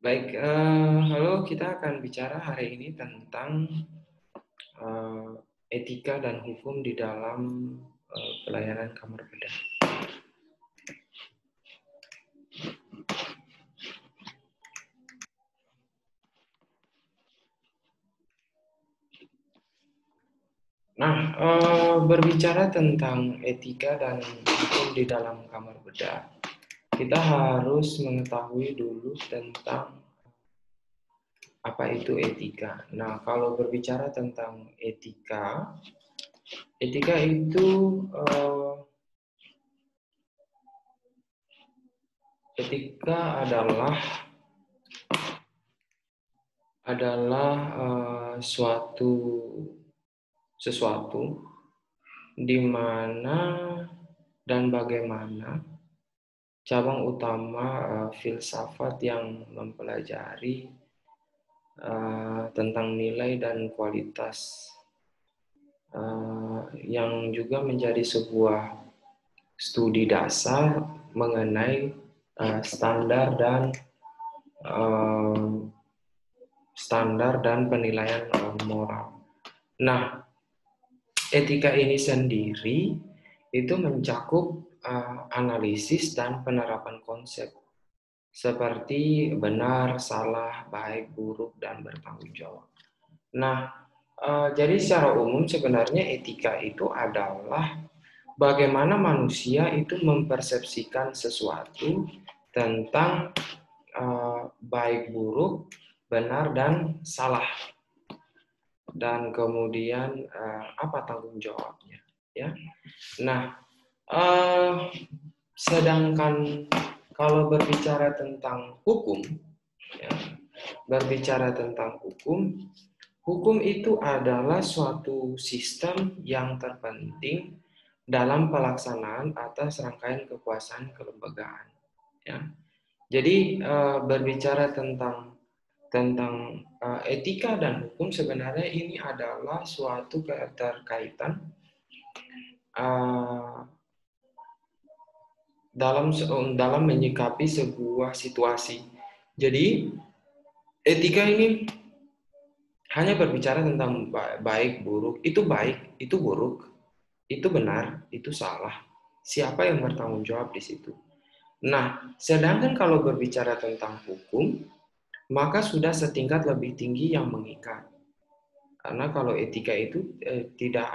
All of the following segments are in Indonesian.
Baik, halo, kita akan bicara hari ini tentang eh, etika dan hukum di dalam pelayanan kamar bedah. Nah, berbicara tentang etika dan hukum di dalam kamar bedah, kita harus mengetahui dulu tentang apa itu etika. Nah, kalau berbicara tentang etika, etika itu etika adalah sesuatu di mana dan bagaimana cabang utama filsafat yang mempelajari tentang nilai dan kualitas yang juga menjadi sebuah studi dasar mengenai standar dan penilaian moral. Nah, etika ini sendiri itu mencakup analisis dan penerapan konsep seperti benar, salah, baik, buruk, dan bertanggung jawab. Nah, jadi secara umum sebenarnya etika itu adalah bagaimana manusia itu mempersepsikan sesuatu tentang baik, buruk, benar, dan salah. Dan kemudian apa tanggung jawabnya, ya. Nah, sedangkan kalau berbicara tentang hukum, ya, hukum itu adalah suatu sistem yang terpenting dalam pelaksanaan atas rangkaian kekuasaan kelembagaan. Ya. Jadi berbicara tentang etika dan hukum sebenarnya ini adalah suatu keterkaitan dalam menyikapi sebuah situasi. Jadi etika ini hanya berbicara tentang baik, buruk, itu baik, itu buruk, itu benar, itu salah. Siapa yang bertanggung jawab di situ? Nah, sedangkan kalau berbicara tentang hukum, maka sudah setingkat lebih tinggi yang mengikat. Karena kalau etika itu tidak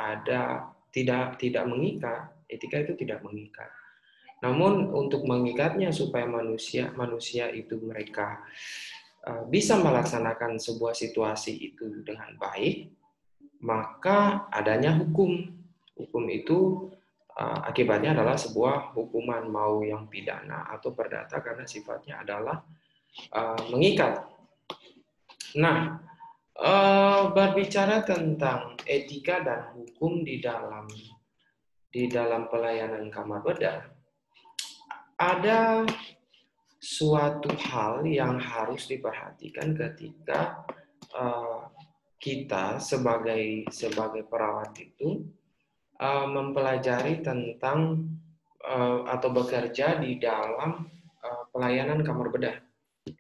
mengikat, etika itu tidak mengikat. Namun untuk mengikatnya supaya manusia itu mereka bisa melaksanakan sebuah situasi itu dengan baik, maka adanya hukum. Hukum itu akibatnya adalah sebuah hukuman, mau yang pidana atau perdata, karena sifatnya adalah mengikat. Nah, berbicara tentang etika dan hukum di dalam pelayanan kamar bedah, ada suatu hal yang harus diperhatikan ketika kita sebagai perawat itu mempelajari tentang atau bekerja di dalam pelayanan kamar bedah.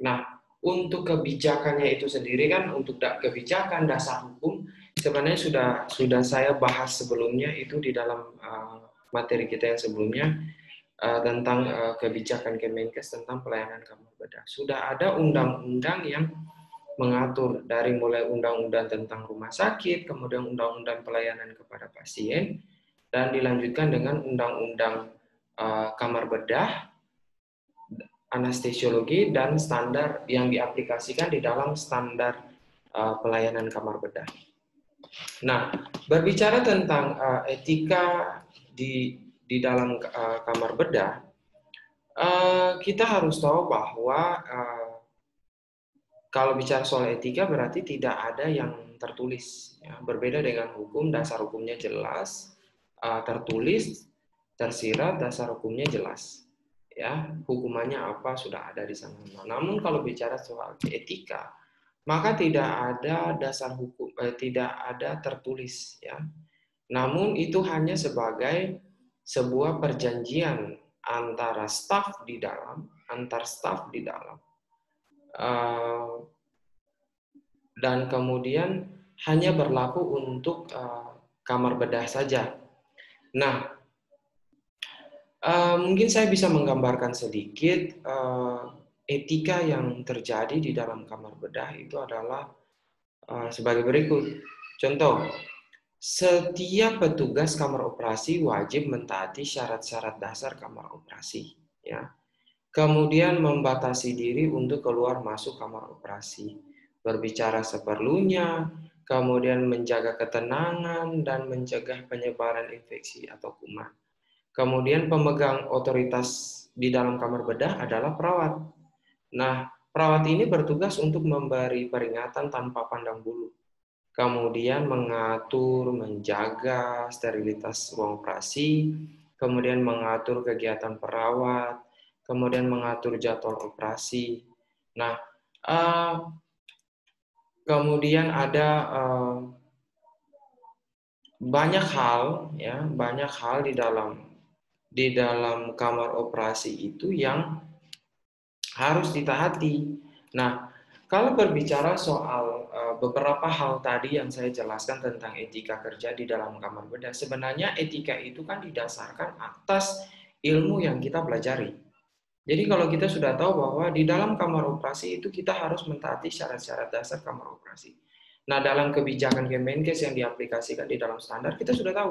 Nah, untuk kebijakannya itu sendiri kan, untuk kebijakan dasar hukum sebenarnya sudah saya bahas sebelumnya itu di dalam materi kita yang sebelumnya. Tentang kebijakan Kemenkes tentang pelayanan kamar bedah. Sudah ada undang-undang yang mengatur dari mulai undang-undang tentang rumah sakit, kemudian undang-undang pelayanan kepada pasien, dan dilanjutkan dengan undang-undang kamar bedah, anestesiologi, dan standar yang diaplikasikan di dalam standar pelayanan kamar bedah. Nah, berbicara tentang etika di dalam kamar bedah, kita harus tahu bahwa kalau bicara soal etika berarti tidak ada yang tertulis. Ya. Berbeda dengan hukum, dasar hukumnya jelas, tertulis, tersirat, dasar hukumnya jelas. Ya, hukumannya apa sudah ada di sana. Namun kalau bicara soal etika, maka tidak ada dasar hukum, tidak ada tertulis. Ya. Namun itu hanya sebagai sebuah perjanjian antar staf di dalam dan kemudian hanya berlaku untuk kamar bedah saja. Nah, mungkin saya bisa menggambarkan sedikit etika yang terjadi di dalam kamar bedah itu adalah sebagai berikut. Contoh, setiap petugas kamar operasi wajib mentaati syarat-syarat dasar kamar operasi, ya. Kemudian membatasi diri untuk keluar masuk kamar operasi, berbicara seperlunya, kemudian menjaga ketenangan dan mencegah penyebaran infeksi atau kuman. Kemudian pemegang otoritas di dalam kamar bedah adalah perawat. Nah, perawat ini bertugas untuk memberi peringatan tanpa pandang bulu. Kemudian mengatur, menjaga sterilitas ruang operasi, kemudian mengatur kegiatan perawat, kemudian mengatur jadwal operasi. Nah, kemudian ada banyak hal, ya, banyak hal di dalam kamar operasi itu yang harus ditaati. Nah, kalau berbicara soal beberapa hal tadi yang saya jelaskan tentang etika kerja di dalam kamar bedah, sebenarnya etika itu kan didasarkan atas ilmu yang kita pelajari. Jadi kalau kita sudah tahu bahwa di dalam kamar operasi itu kita harus mentaati syarat-syarat dasar kamar operasi. Nah, dalam kebijakan Kemenkes yang diaplikasikan di dalam standar, kita sudah tahu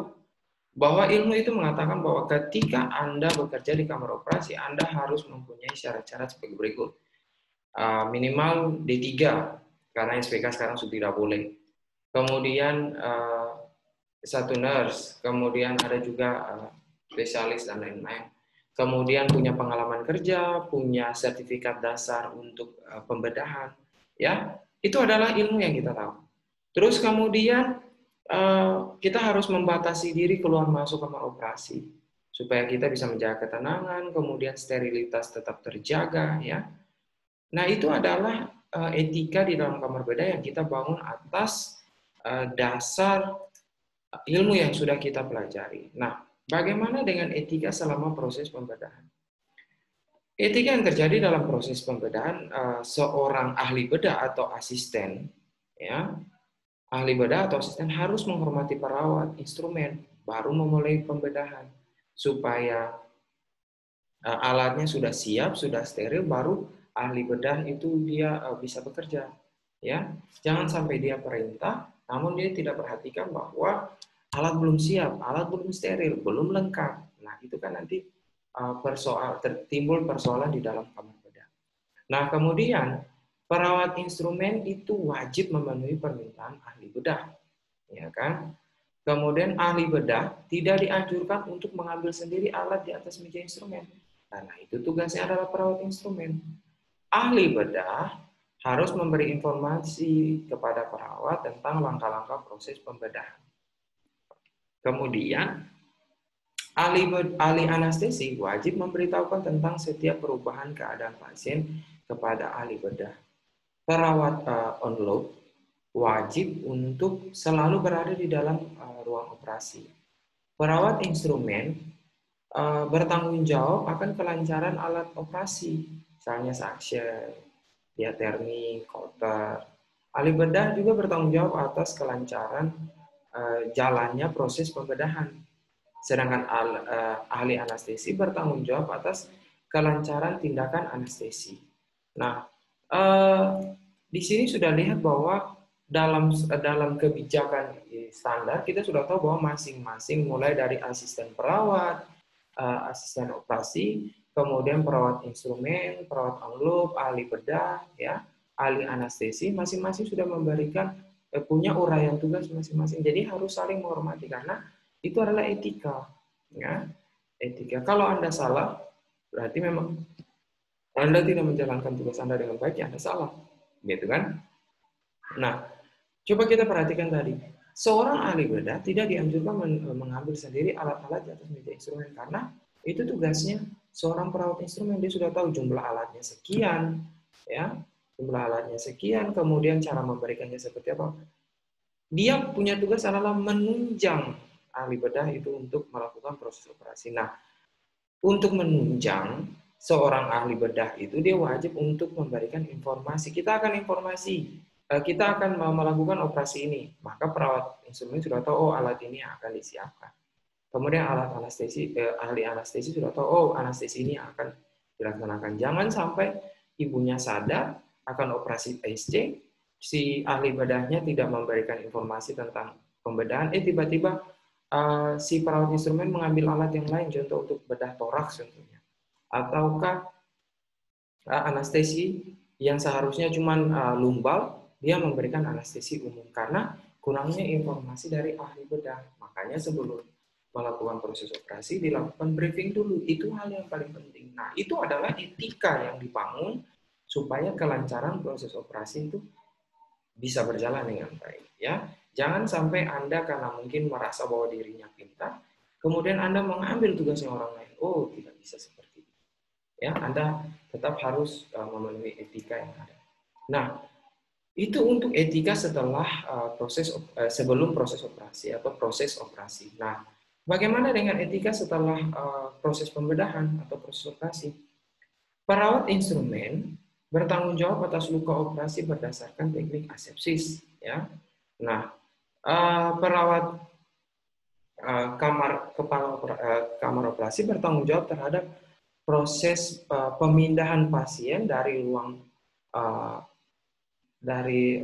bahwa ilmu itu mengatakan bahwa ketika Anda bekerja di kamar operasi, Anda harus mempunyai syarat-syarat sebagai berikut. Minimal D3, karena SPK sekarang sudah tidak boleh. Kemudian satu nurse, kemudian ada juga spesialis dan lain-lain. Kemudian punya pengalaman kerja, punya sertifikat dasar untuk pembedahan, ya itu adalah ilmu yang kita tahu. Terus kemudian kita harus membatasi diri keluar masuk kamar operasi supaya kita bisa menjaga ketenangan, kemudian sterilitas tetap terjaga, ya. Nah, itu adalah etika di dalam kamar bedah yang kita bangun atas dasar ilmu yang sudah kita pelajari. Nah, bagaimana dengan etika selama proses pembedahan? Etika yang terjadi dalam proses pembedahan, seorang ahli bedah atau asisten, ya, ahli bedah atau asisten harus menghormati perawat, instrumen, baru memulai pembedahan, supaya alatnya sudah siap, sudah steril, baru ahli bedah itu dia bisa bekerja. Ya, jangan sampai dia perintah, namun dia tidak perhatikan bahwa alat belum siap, alat belum steril, belum lengkap. Nah, itu kan nanti timbul persoalan di dalam kamar bedah. Nah, kemudian perawat instrumen itu wajib memenuhi permintaan ahli bedah, ya kan? Kemudian ahli bedah tidak dianjurkan untuk mengambil sendiri alat di atas meja instrumen. Karena itu tugasnya adalah perawat instrumen. Ahli bedah harus memberi informasi kepada perawat tentang langkah-langkah proses pembedahan. Kemudian, ahli anestesi wajib memberitahukan tentang setiap perubahan keadaan pasien kepada ahli bedah. Perawat on-load wajib untuk selalu berada di dalam ruang operasi. Perawat instrumen bertanggung jawab akan kelancaran alat operasi, misalnya suction, diatermi, coulter. Ahli bedah juga bertanggung jawab atas kelancaran jalannya proses pembedahan. Sedangkan ahli anestesi bertanggung jawab atas kelancaran tindakan anestesi. Nah, di sini sudah lihat bahwa dalam kebijakan standar kita sudah tahu bahwa masing-masing mulai dari asisten perawat, asisten operasi, kemudian perawat instrumen, perawat on-load, ahli bedah, ya, ahli anestesi, masing-masing sudah memberikan punya uraian tugas masing-masing. Jadi harus saling menghormati karena itu adalah etika, ya, etika. Kalau Anda salah, berarti memang Anda tidak menjalankan tugas Anda dengan baik, ya Anda salah, gitu kan? Nah, coba kita perhatikan tadi. Seorang ahli bedah tidak dianjurkan mengambil sendiri alat-alat di atas meja instrumen karena itu tugasnya seorang perawat instrumen. Dia sudah tahu jumlah alatnya sekian, ya, jumlah alatnya sekian, kemudian cara memberikannya seperti apa. Dia punya tugas adalah menunjang ahli bedah itu untuk melakukan proses operasi. Nah, untuk menunjang seorang ahli bedah itu dia wajib untuk memberikan informasi. Kita akan melakukan operasi ini, maka perawat instrumen sudah tahu, oh alat ini yang akan disiapkan. Kemudian ahli anestesi sudah tahu, oh anestesi ini akan dilaksanakan. Jangan sampai ibunya sadar akan operasi PSC, si ahli bedahnya tidak memberikan informasi tentang pembedahan, tiba-tiba si perawat instrumen mengambil alat yang lain, contoh untuk bedah toraks contohnya. Ataukah anestesi yang seharusnya cuma lumbal, dia memberikan anestesi umum karena kurangnya informasi dari ahli bedah. Makanya sebelum melakukan proses operasi dilakukan briefing dulu. Itu hal yang paling penting. Nah, itu adalah etika yang dibangun supaya kelancaran proses operasi itu bisa berjalan dengan baik, ya. Jangan sampai Anda karena mungkin merasa bahwa dirinya pintar, kemudian Anda mengambil tugasnya orang lain. Oh, tidak bisa seperti itu. Ya, Anda tetap harus memenuhi etika yang ada. Nah, itu untuk etika setelah sebelum proses operasi atau proses operasi. Nah, bagaimana dengan etika setelah proses pembedahan atau proses operasi? Perawat instrumen bertanggung jawab atas luka operasi berdasarkan teknik asepsis. Ya, nah perawat kamar operasi bertanggung jawab terhadap proses pemindahan pasien dari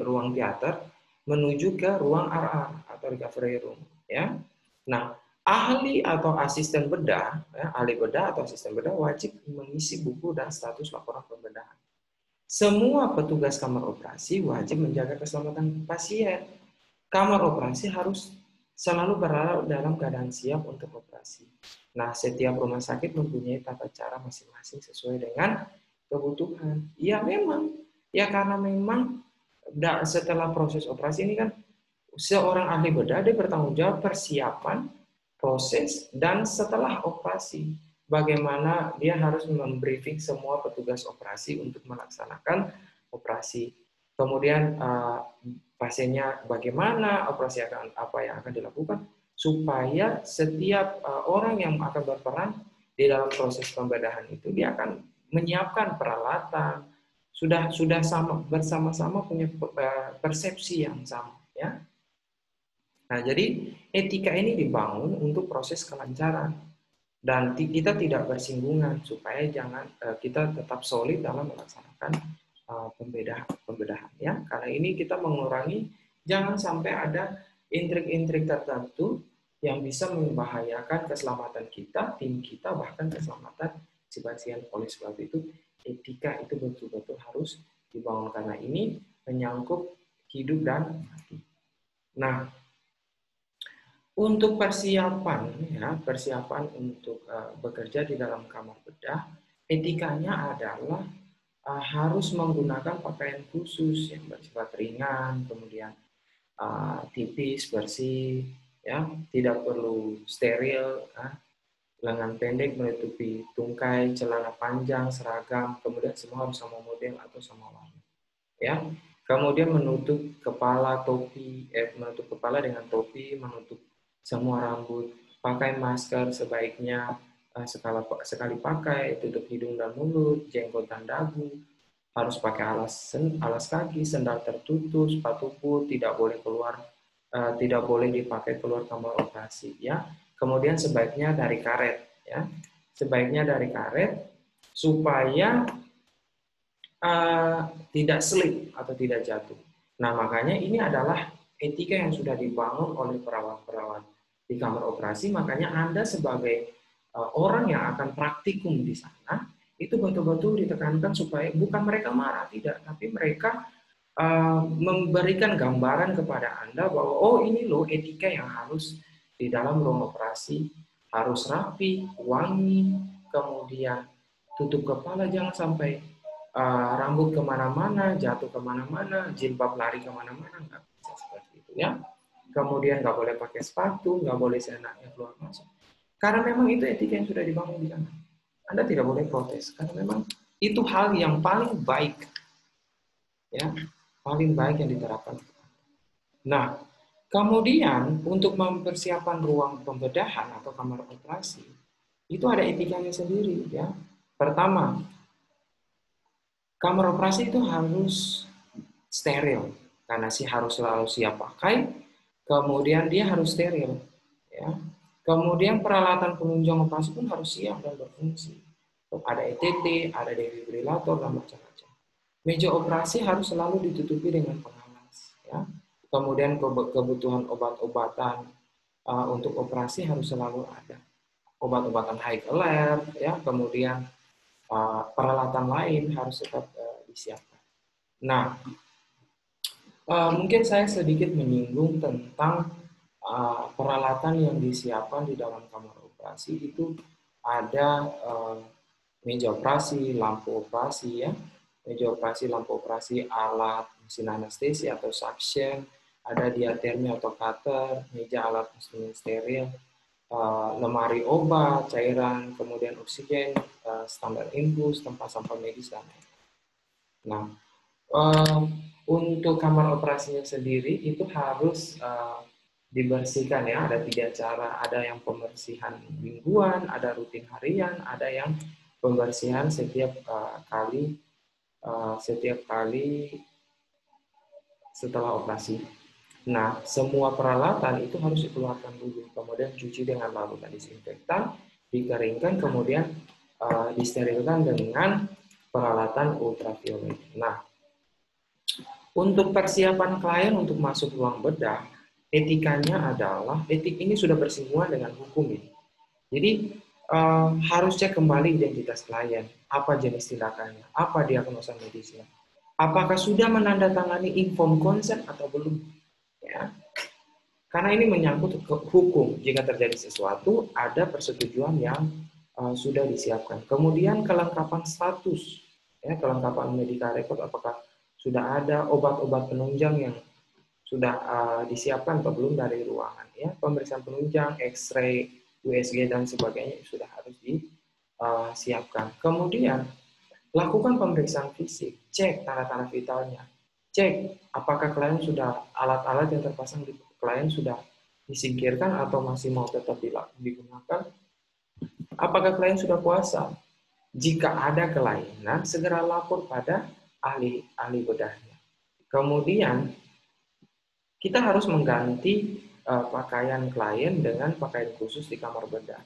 ruang teater menuju ke ruang RA atau recovery room, ya. Nah, ahli atau asisten bedah, ahli bedah atau asisten bedah wajib mengisi buku dan status laporan pembedahan. Semua petugas kamar operasi wajib menjaga keselamatan pasien. Kamar operasi harus selalu berada dalam keadaan siap untuk operasi. Nah, setiap rumah sakit mempunyai tata cara masing-masing sesuai dengan kebutuhan. Ya memang, ya karena memang setelah proses operasi ini kan seorang ahli bedah dia bertanggung jawab persiapan, proses, dan setelah operasi. Bagaimana dia harus membriefing semua petugas operasi untuk melaksanakan operasi. Kemudian pasiennya bagaimana, operasi apa yang akan dilakukan, supaya setiap orang yang akan berperan di dalam proses pembedahan itu dia akan menyiapkan peralatan, sudah bersama-sama punya persepsi yang sama, ya. Nah, jadi etika ini dibangun untuk proses kelancaran dan kita tidak bersinggungan supaya kita tetap solid dalam melaksanakan pembedahan, ya. Karena ini kita mengurangi jangan sampai ada intrik-intrik tertentu yang bisa membahayakan keselamatan kita, tim kita, bahkan keselamatan si pasien. Oleh sebab itu etika itu betul-betul harus dibangun karena ini menyangkut hidup dan mati. Nah, untuk persiapan untuk bekerja di dalam kamar bedah, etikanya adalah harus menggunakan pakaian khusus yang bersifat ringan, kemudian tipis, bersih, ya, tidak perlu steril, lengan pendek menutupi tungkai, celana panjang, seragam, kemudian semua harus sama model atau sama warna, ya. Kemudian menutup kepala dengan topi, menutup semua rambut, pakai masker sebaiknya sekali pakai, tutup hidung dan mulut, jenggot dan dagu, harus pakai alas kaki, sendal tertutup, sepatu boot, tidak boleh dipakai keluar kamar operasi, ya. Kemudian sebaiknya dari karet, ya. Sebaiknya dari karet supaya tidak slip atau tidak jatuh. Nah, makanya ini adalah etika yang sudah dibangun oleh perawat-perawat di kamar operasi. Makanya Anda sebagai orang yang akan praktikum di sana, itu betul-betul ditekankan supaya bukan mereka marah, tidak, tapi mereka memberikan gambaran kepada Anda bahwa oh ini loh etika yang harus di dalam ruang operasi, harus rapi, wangi, kemudian tutup kepala jangan sampai rambut kemana-mana, jatuh kemana-mana, jilbab lari kemana-mana, nggak bisa seperti itu, ya. Kemudian nggak boleh pakai sepatu, nggak boleh seenaknya keluar masuk. Karena memang itu etika yang sudah dibangun di sana. Anda tidak boleh protes, karena memang itu hal yang paling baik, ya, paling baik yang diterapkan. Nah, kemudian untuk mempersiapkan ruang pembedahan atau kamar operasi, itu ada etikanya sendiri, ya. Pertama, kamar operasi itu harus steril karena sih harus selalu siap pakai. Kemudian dia harus steril, ya. Kemudian peralatan penunjang operasi pun harus siap dan berfungsi. Ada ETT, ada defibrilator dan macam-macam. Meja operasi harus selalu ditutupi dengan pengalas, ya. Kemudian kebutuhan obat-obatan untuk operasi harus selalu ada. Obat-obatan high alert, ya. Kemudian peralatan lain harus tetap disiapkan. Nah, mungkin saya sedikit menyinggung tentang peralatan yang disiapkan di dalam kamar operasi. Itu ada meja operasi, lampu operasi, ya, meja operasi, lampu operasi, alat mesin anestesi atau suction, ada diatermi atau cutter, meja alat instrumen steril, lemari obat, cairan, kemudian oksigen, standar infus, tempat sampah medis dan lain-lain. Nah, untuk kamar operasinya sendiri itu harus dibersihkan, ya. Ada 3 cara. Ada yang pembersihan mingguan, ada rutin harian, ada yang pembersihan setiap kali setelah operasi. Nah, semua peralatan itu harus dikeluarkan dulu, kemudian cuci dengan larutan disinfektan, dikeringkan, kemudian disterilkan dengan peralatan ultraviolet. Nah, untuk persiapan klien untuk masuk ruang bedah, etikanya adalah, etik ini sudah bersinggungan dengan hukum ini. Jadi harus cek kembali identitas klien, apa jenis tindakannya, apa diagnosa medisnya, apakah sudah menandatangani inform consent atau belum, ya. Karena ini menyangkut hukum. Jika terjadi sesuatu, ada persetujuan yang sudah disiapkan. Kemudian kelengkapan status, ya, kelengkapan medical record, apakah sudah ada obat-obat penunjang yang sudah disiapkan atau belum dari ruangan, ya. Pemeriksaan penunjang, X-ray, USG dan sebagainya sudah harus disiapkan. Kemudian lakukan pemeriksaan fisik, cek tanda-tanda vitalnya, cek apakah klien sudah, alat-alat yang terpasang di klien sudah disingkirkan atau masih mau tetap digunakan, apakah klien sudah puasa. Jika ada kelainan, segera lapor pada ahli bedahnya. Kemudian kita harus mengganti pakaian klien dengan pakaian khusus di kamar bedah.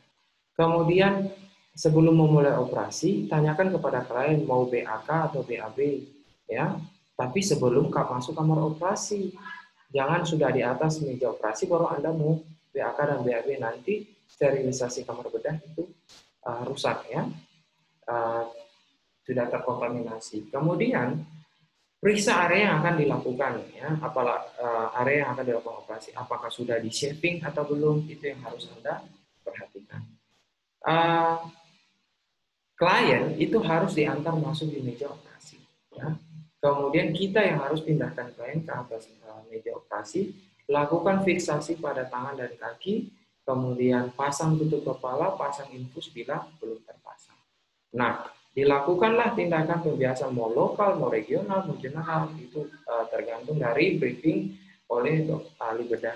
Kemudian sebelum memulai operasi, tanyakan kepada klien mau BAK atau BAB, ya. Tapi sebelum masuk kamar operasi, jangan sudah di atas meja operasi baru Anda mau BAK dan BAB, nanti sterilisasi kamar bedah itu rusak, ya. Sudah terkontaminasi. Kemudian periksa area yang akan dilakukan, ya, area yang akan dilakukan operasi, apakah sudah di shaping atau belum, itu yang harus Anda perhatikan. Klien itu harus diantar masuk di meja operasi, ya. Kemudian kita yang harus pindahkan klien ke atas meja operasi, lakukan fiksasi pada tangan dan kaki, kemudian pasang tutup kepala, pasang infus bila belum terpasang. Nah, dilakukanlah tindakan pembiasan mau lokal, mau regional, mau general, itu tergantung dari briefing oleh ahli bedah.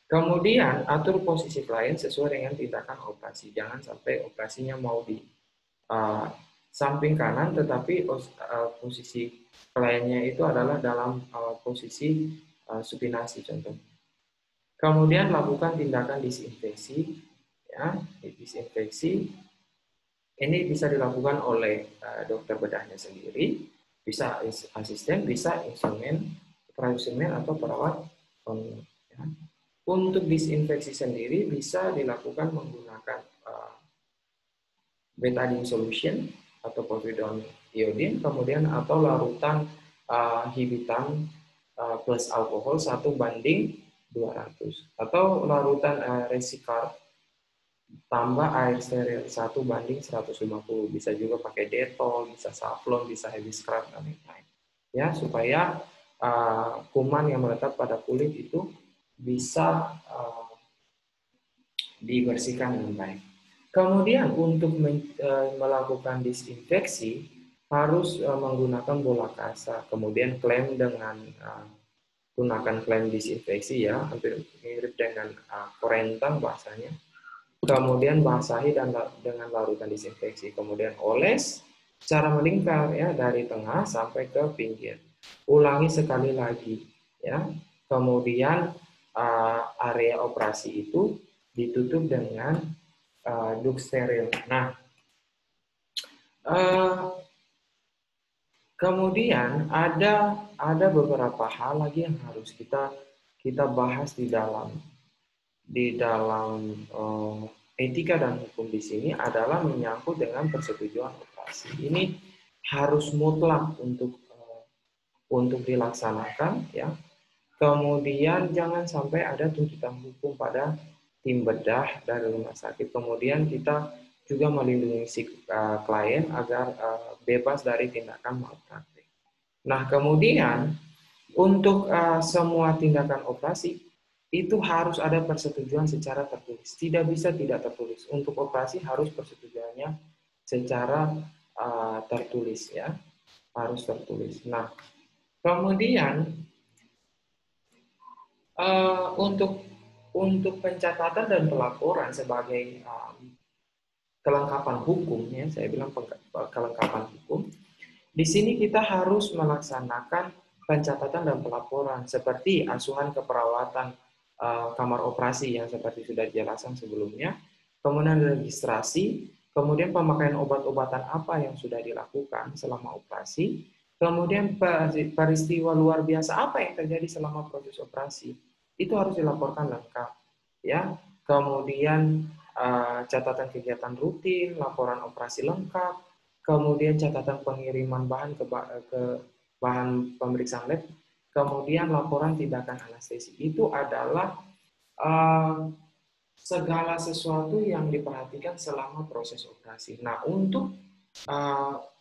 Kemudian atur posisi klien sesuai dengan tindakan operasi. Jangan sampai operasinya mau di samping kanan, tetapi posisi kliennya itu adalah dalam posisi supinasi contohnya. Kemudian lakukan tindakan disinfeksi, ya, disinfeksi. Ini bisa dilakukan oleh dokter bedahnya sendiri, bisa asisten, bisa instrumen atau perawat. Ya. Untuk disinfeksi sendiri bisa dilakukan menggunakan betadine solution atau povidone iodine, kemudian atau larutan hibitan plus alkohol 1:200, atau larutan Resicard tambah air steril 1:150. Bisa juga pakai Dettol, bisa Savlon, bisa Heavy Scrub dan lain-lain. Ya, supaya kuman yang melekat pada kulit itu bisa dibersihkan dengan baik. Kemudian untuk melakukan disinfeksi harus menggunakan bola kasa, kemudian klem dengan gunakan klem disinfeksi, ya, hampir mirip dengan korentang bahasanya. kemudian basahi dengan larutan disinfeksi, kemudian oles secara melingkar ya dari tengah sampai ke pinggir. Ulangi sekali lagi ya. Kemudian area operasi itu ditutup dengan duk steril. Nah, kemudian ada beberapa hal lagi yang harus kita bahas di dalam etika dan hukum di sini adalah menyangkut dengan persetujuan operasi. Ini harus mutlak untuk dilaksanakan ya. Kemudian jangan sampai ada tuntutan hukum pada tim bedah dari rumah sakit. Kemudian kita juga melindungi si klien agar bebas dari tindakan malpraktik. Nah, kemudian untuk semua tindakan operasi itu harus ada persetujuan secara tertulis. Tidak bisa tidak tertulis. Untuk operasi harus persetujuannya secara tertulis ya, harus tertulis. Nah, kemudian untuk pencatatan dan pelaporan sebagai kelengkapan hukum ya, saya bilang kelengkapan hukum. Di sini kita harus melaksanakan pencatatan dan pelaporan seperti asuhan keperawatan kamar operasi yang seperti sudah dijelaskan sebelumnya, kemudian registrasi, kemudian pemakaian obat-obatan apa yang sudah dilakukan selama operasi, kemudian peristiwa luar biasa apa yang terjadi selama proses operasi, itu harus dilaporkan lengkap, ya. Kemudian catatan kegiatan rutin, laporan operasi lengkap, kemudian catatan pengiriman bahan ke bahan pemeriksaan lab, kemudian laporan tindakan anestesi. Itu adalah segala sesuatu yang diperhatikan selama proses operasi. Nah, untuk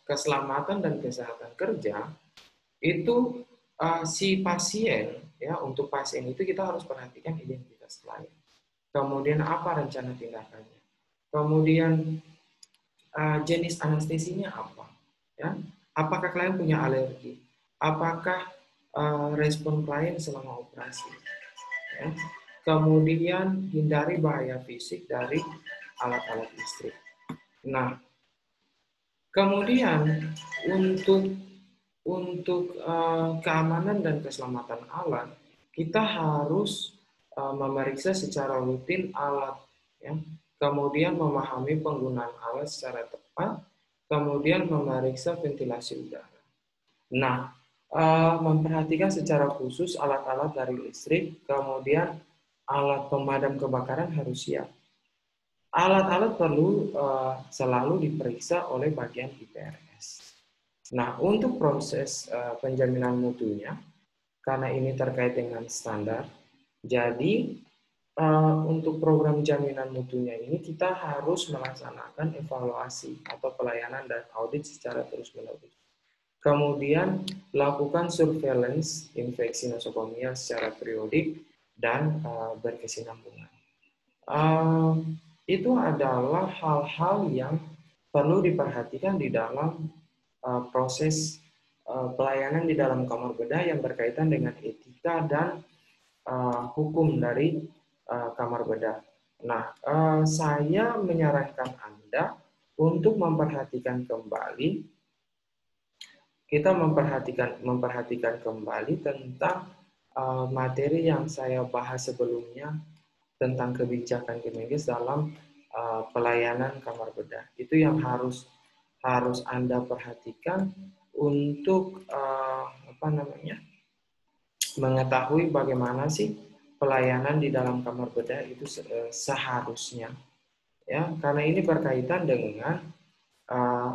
keselamatan dan kesehatan kerja itu si pasien ya, untuk pasien itu kita harus perhatikan identitas klien. Kemudian apa rencana tindakannya? Kemudian jenis anestesinya apa? Ya, apakah klien punya alergi? Apakah respon klien selama operasi? Ya. Kemudian hindari bahaya fisik dari alat-alat listrik. Nah, kemudian untuk keamanan dan keselamatan alat, kita harus memeriksa secara rutin alat, ya. Kemudian memahami penggunaan alat secara tepat, kemudian memeriksa ventilasi udara. Nah, memperhatikan secara khusus alat-alat dari listrik, kemudian alat pemadam kebakaran harus siap. Alat-alat perlu selalu diperiksa oleh bagian IPRS. Nah, untuk proses penjaminan mutunya, karena ini terkait dengan standar, jadi untuk program jaminan mutunya ini kita harus melaksanakan evaluasi atau pelayanan dan audit secara terus-menerus. Kemudian lakukan surveillance infeksi nosokomia secara periodik dan berkesinambungan. Itu adalah hal-hal yang perlu diperhatikan di dalam proses pelayanan di dalam kamar bedah yang berkaitan dengan etika dan hukum dari kamar bedah. Nah, saya menyarankan Anda untuk memperhatikan kembali, kita memperhatikan kembali tentang materi yang saya bahas sebelumnya tentang kebijakan Kemenkes dalam pelayanan kamar bedah. Itu yang harus Anda perhatikan untuk mengetahui bagaimana sih pelayanan di dalam kamar bedah itu seharusnya, ya, karena ini berkaitan dengan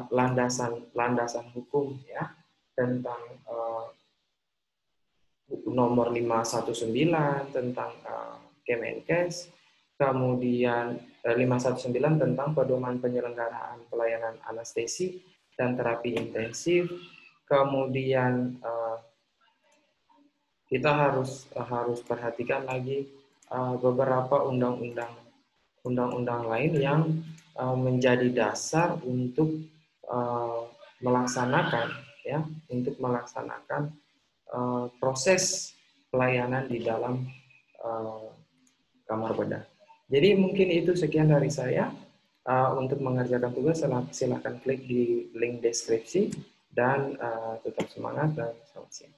landasan hukum ya tentang nomor 519 tentang Kemenkes, kemudian 519 tentang pedoman penyelenggaraan pelayanan anestesi dan terapi intensif, kemudian kita harus perhatikan lagi beberapa undang-undang lain yang menjadi dasar untuk melaksanakan proses pelayanan di dalam kamar bedah. Jadi mungkin itu sekian dari saya. Untuk mengerjakan tugas silahkan klik di link deskripsi dan tetap semangat dan selamat siang.